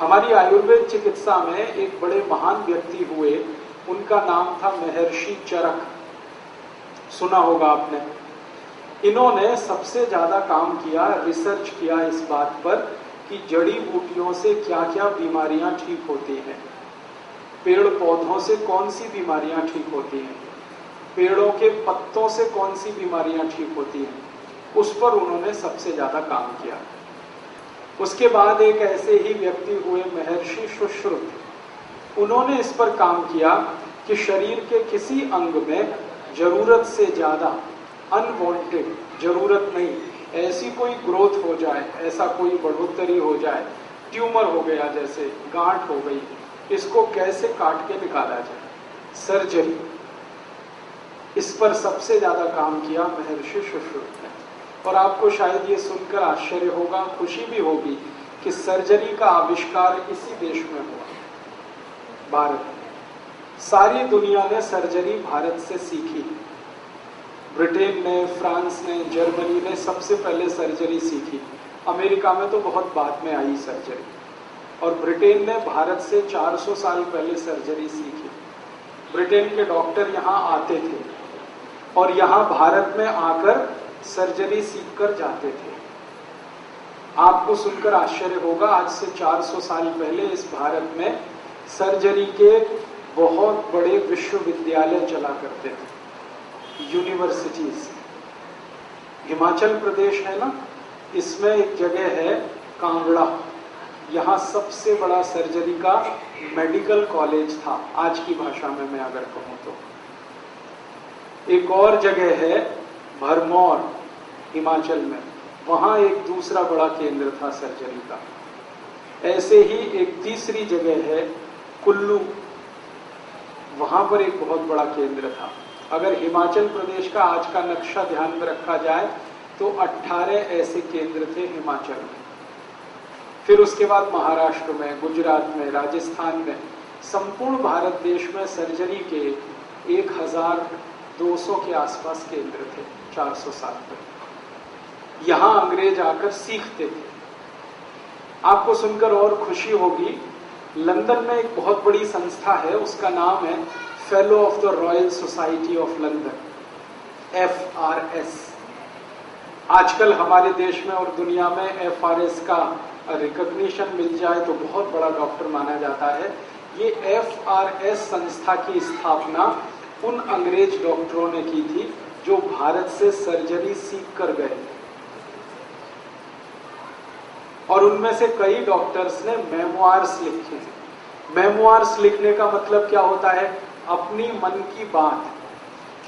हमारी आयुर्वेद चिकित्सा में एक बड़े महान व्यक्ति हुए, उनका नाम था महर्षि चरक। सुना होगा आपने। इन्होंने सबसे ज्यादा काम किया, रिसर्च किया इस बात पर कि जड़ी बूटियों से क्या क्या बीमारियां ठीक होती हैं, पेड़ पौधों से कौन सी बीमारियां ठीक होती हैं, पेड़ों के पत्तों से कौन सी बीमारियां ठीक होती हैं, उस पर उन्होंने सबसे ज्यादा काम किया। उसके बाद एक ऐसे ही व्यक्ति हुए महर्षि सुश्रुत। उन्होंने इस पर काम किया कि शरीर के किसी अंग में जरूरत से ज्यादा अनवांटेड, जरूरत नहीं, ऐसी कोई ग्रोथ हो जाए, ऐसा कोई बढ़ोतरी हो जाए, ट्यूमर हो गया, जैसे गांठ हो गई, इसको कैसे काट के निकाला जाए, सर्जरी। इस पर सबसे ज्यादा काम किया महर्षि सुश्रुत ने। और आपको शायद ये सुनकर आश्चर्य होगा, खुशी भी होगी कि सर्जरी का आविष्कार इसी देश में हुआ, भारत में। सारी दुनिया ने सर्जरी भारत से सीखी। ब्रिटेन ने, फ्रांस ने, जर्मनी ने सबसे पहले सर्जरी सीखी। अमेरिका में तो बहुत बाद में आई सर्जरी। और ब्रिटेन ने भारत से 400 साल पहले सर्जरी सीखी। ब्रिटेन के डॉक्टर यहाँ आते थे और यहाँ भारत में आकर सर्जरी सीखकर जाते थे। आपको सुनकर आश्चर्य होगा, आज से 400 साल पहले इस भारत में सर्जरी के बहुत बड़े विश्वविद्यालय चला करते थे, यूनिवर्सिटीज। हिमाचल प्रदेश है ना, इसमें एक जगह है कांगड़ा, यहाँ सबसे बड़ा सर्जरी का मेडिकल कॉलेज था, आज की भाषा में मैं अगर कहूँ तो। एक और जगह है भरमौर, हिमाचल में, वहां एक दूसरा बड़ा केंद्र था सर्जरी का। ऐसे ही एक तीसरी जगह है कुल्लू, वहां पर एक बहुत बड़ा केंद्र था। अगर हिमाचल प्रदेश का आज का नक्शा ध्यान में रखा जाए तो 18 ऐसे केंद्र थे हिमाचल में। फिर उसके बाद महाराष्ट्र में, गुजरात में, राजस्थान में, संपूर्ण भारत देश में सर्जरी के 1200 के आसपास केंद्र थे 400 साल पहले। यहां अंग्रेज आकर सीखते थे। आपको सुनकर और खुशी होगी, लंदन में एक बहुत बड़ी संस्था है, उसका नाम है fellow of the royal society of London, FRS। आजकल हमारे देश में और दुनिया में FRS का रिकॉग्निशन मिल जाए तो बहुत बड़ा डॉक्टर माना जाता है। ये FRS संस्था की स्थापना उन अंग्रेज डॉक्टरों ने की थी जो भारत से सर्जरी सीख कर गए थे। और उनमें से कई डॉक्टर्स ने मेमोइर्स लिखे हैं। मेमोइर्स लिखने का मतलब क्या होता है? अपनी मन की बात।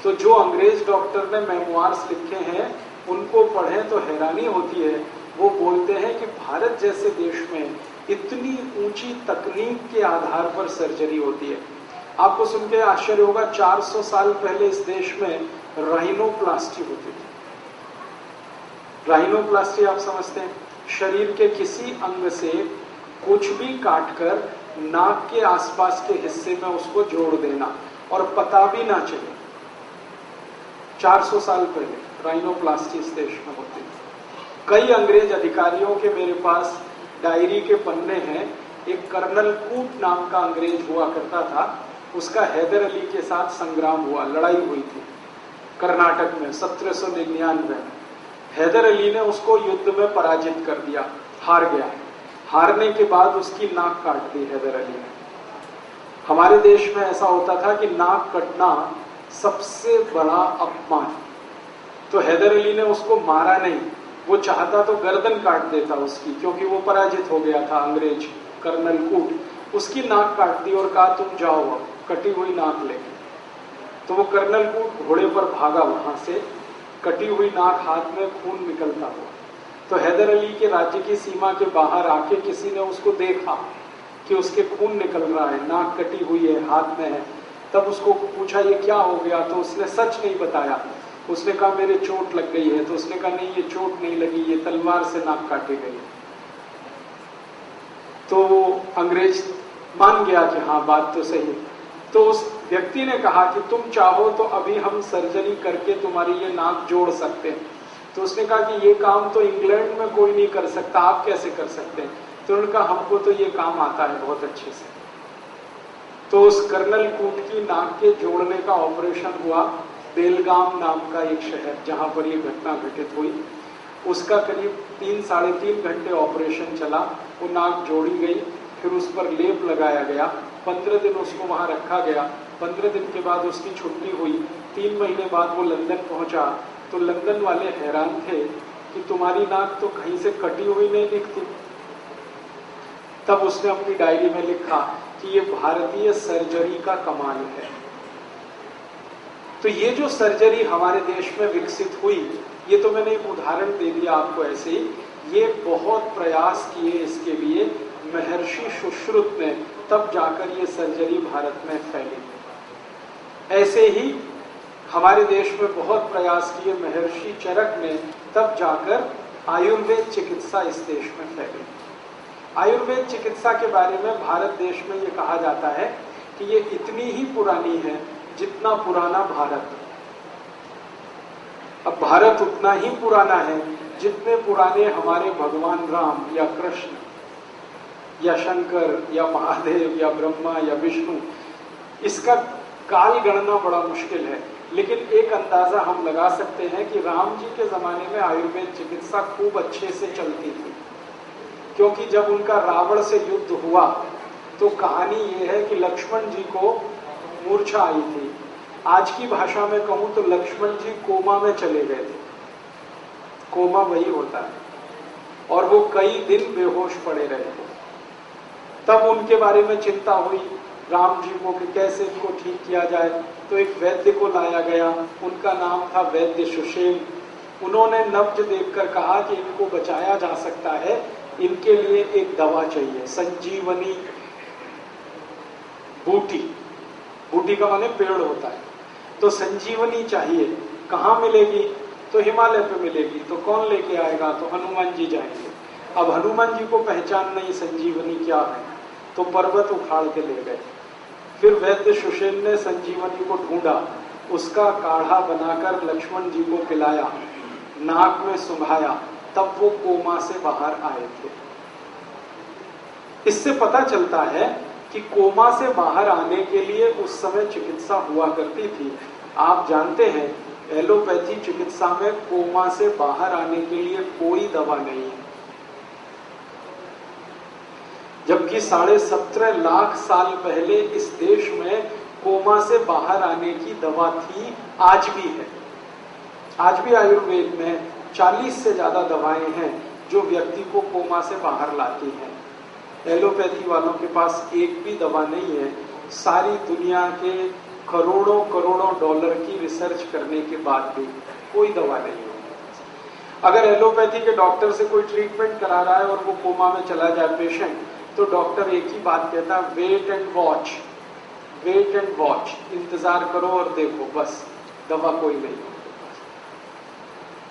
तो जो अंग्रेज डॉक्टर ने मेमोइर्स लिखे हैं उनको पढ़ें तो हैरानी होती है। वो बोलते हैं कि भारत जैसे देश में इतनी ऊंची तकनीक के आधार पर सर्जरी होती है। आपको सुन के आश्चर्य होगा, 400 साल पहले इस देश में राइनोप्लास्टी होती थी। राइनोप्लास्टी आप समझते हैं? शरीर के किसी अंग से कुछ भी काटकर नाक के आसपास के हिस्से में उसको जोड़ देना और पता भी ना चले। 400 साल पहले राइनोप्लास्टी इस देश में होती थी। कई अंग्रेज अधिकारियों के मेरे पास डायरी के पन्ने हैं। एक कर्नल कूट नाम का अंग्रेज हुआ करता था, उसका हैदर अली के साथ संग्राम हुआ, लड़ाई हुई थी कर्नाटक में 1799 में। हैदर अली ने उसको युद्ध में पराजित कर दिया, हार गया। हारने के बाद उसकी नाक काट दी हैदर अली ने। हमारे देश में ऐसा होता था कि नाक कटना सबसे बड़ा अपमान। तो हैदर अली ने उसको मारा नहीं, वो चाहता तो गर्दन काट देता उसकी, क्योंकि वो पराजित हो गया था अंग्रेज कर्नल कूट। उसकी नाक काट दी और कहा तुम जाओ अब कटी हुई नाक लेके। तो वो कर्नल कूट घोड़े पर भागा वहां से, कटी हुई नाक हाथ में, खून निकलता हुआ। तो हैदर अली के राज्य की सीमा के बाहर आके किसी ने उसको देखा कि उसके खून निकल रहा है, नाक कटी हुई है, हाथ में है। तब उसको पूछा ये क्या हो गया, तो उसने सच नहीं बताया। उसने कहा मेरे चोट लग गई है। तो उसने कहा नहीं, ये चोट नहीं लगी, ये तलवार से नाक काटी गई। तो अंग्रेज मान गया कि हाँ बात तो सही। तो उस व्यक्ति ने कहा कि तुम चाहो तो अभी हम सर्जरी करके तुम्हारी ये नाक जोड़ सकते हैं। तो उसने कहा कि ये काम तो इंग्लैंड में कोई नहीं कर सकता, आप कैसे कर सकते हैं? तो उनका हमको तो ये काम आता है बहुत अच्छे से। तो उस कर्नल कूट की नाक के जोड़ने का ऑपरेशन हुआ। बेलगाम नाम का एक शहर जहां पर ये घटना घटित हुई, उसका करीब 3-3.5 घंटे ऑपरेशन चला। वो नाक जोड़ी गई, फिर उस पर लेप लगाया गया, 15 दिन उसको वहां रखा गया। 15 दिन के बाद उसकी छुट्टी हुई। 3 महीने बाद वो लंदन पहुंचा तो लंदन वाले हैरान थे कि तुम्हारी नाक तो कहीं से कटी हुई नहीं दिखती। तब उसने अपनी डायरी में लिखा कि ये भारतीय सर्जरी का कमाल है। तो ये जो सर्जरी हमारे देश में विकसित हुई, ये तो मैंने एक उदाहरण दे दिया आपको ऐसे ही, ये बहुत प्रयास किए इसके लिए महर्षि सुश्रुत ने, तब जाकर ये सर्जरी भारत में फैली। ऐसे ही हमारे देश में बहुत प्रयास किए महर्षि चरक ने, तब जाकर आयुर्वेद चिकित्सा इस देश में फैली। आयुर्वेद चिकित्सा के बारे में भारत देश में ये कहा जाता है कि ये इतनी ही पुरानी है जितना पुराना भारत। अब भारत उतना ही पुराना है जितने पुराने हमारे भगवान राम या कृष्ण या शंकर या महादेव या ब्रह्मा या विष्णु। इसका काल गणना बड़ा मुश्किल है, लेकिन एक अंदाजा हम लगा सकते हैं कि राम जी के जमाने में आयुर्वेद चिकित्सा खूब अच्छे से चलती थी, क्योंकि जब उनका रावण से युद्ध हुआ तो कहानी ये है कि लक्ष्मण जी को मूर्छा आई थी। आज की भाषा में कहूं तो लक्ष्मण जी कोमा में चले गए थे। कोमा वही होता है, और वो कई दिन बेहोश पड़े रहे थे। तब उनके बारे में चिंता हुई राम जी को कि कैसे इनको ठीक किया जाए। तो एक वैद्य को लाया गया, उनका नाम था वैद्य सुषेण। उन्होंने नब्ज देखकर कहा कि इनको बचाया जा सकता है, इनके लिए एक दवा चाहिए, संजीवनी बूटी। बूटी का माने पेड़ होता है, तो संजीवनी चाहिए। कहाँ मिलेगी? तो हिमालय पे मिलेगी। तो कौन लेके आएगा? तो हनुमान जी जाएंगे। अब हनुमान जी को पहचान नहीं संजीवनी क्या है, तो पर्वत उखाड़ के ले गए। फिर वैद्य सुषेण ने संजीवनी को ढूंढा, उसका काढ़ा बनाकर लक्ष्मण जी को पिलाया, नाक में सुंघाया, तब वो कोमा से बाहर आए थे। इससे पता चलता है कि कोमा से बाहर आने के लिए उस समय चिकित्सा हुआ करती थी। आप जानते हैं एलोपैथी चिकित्सा में कोमा से बाहर आने के लिए कोई दवा नहीं है, जबकि 17.5 लाख साल पहले इस देश में कोमा से बाहर आने की दवा थी, आज भी है। आज भी आयुर्वेद में 40 से ज्यादा दवाएं हैं जो व्यक्ति को कोमा से बाहर लाती हैं। एलोपैथी वालों के पास एक भी दवा नहीं है। सारी दुनिया के करोड़ों करोड़ों डॉलर की रिसर्च करने के बाद भी कोई दवा नहीं है। अगर एलोपैथी के डॉक्टर से कोई ट्रीटमेंट करा रहा है और वो कोमा में चला जाए पेशेंट, तो डॉक्टर एक ही बात कहता है, wait and watch, wait and watch, इंतजार करो और देखो, बस, दवा कोई नहीं।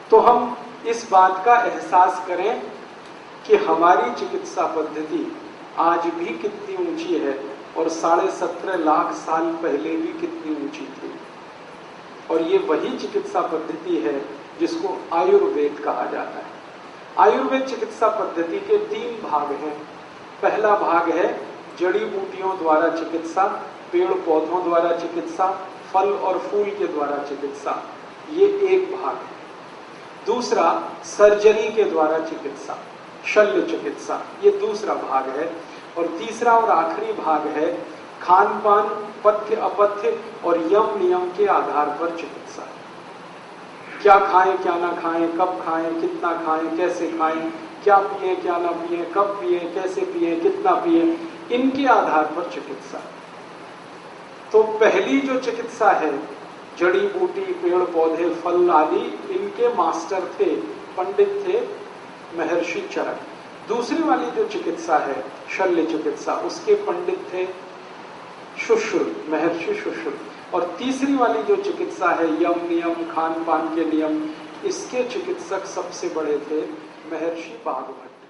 तो हम इस बात का एहसास करें कि हमारी चिकित्सा पद्धति आज भी कितनी ऊंची है और 17.5 लाख साल पहले भी कितनी ऊंची थी। और ये वही चिकित्सा पद्धति है जिसको आयुर्वेद कहा जाता है। आयुर्वेद चिकित्सा पद्धति के 3 भाग हैं। पहला भाग है जड़ी बूटियों द्वारा चिकित्सा, पेड़ पौधों द्वारा चिकित्सा, फल और फूल के द्वारा चिकित्सा, ये एक भाग है। दूसरा सर्जरी के द्वारा चिकित्सा, शल्य चिकित्सा, ये दूसरा भाग है। और तीसरा और आखिरी भाग है खान पान, पथ्य अपथ्य और यम नियम के आधार पर चिकित्सा। क्या खाएं क्या ना खाएं, कब खाएं, कितना खाएं, कैसे खाएं, क्या पिए क्या ना पिए, कब पिए, कैसे पिए, कितना पिए, इनके आधार पर चिकित्सा। तो पहली जो चिकित्सा है, जड़ी बूटी, पेड़ पौधे, फल आदि, इनके मास्टर थे, पंडित थे महर्षि चरक। दूसरी वाली जो चिकित्सा है शल्य चिकित्सा, उसके पंडित थे सुश्रुत, महर्षि सुश्रुत। और तीसरी वाली जो चिकित्सा है यम नियम, खान पान के नियम, इसके चिकित्सक सबसे बड़े थे महर्षि बाघभट्ट।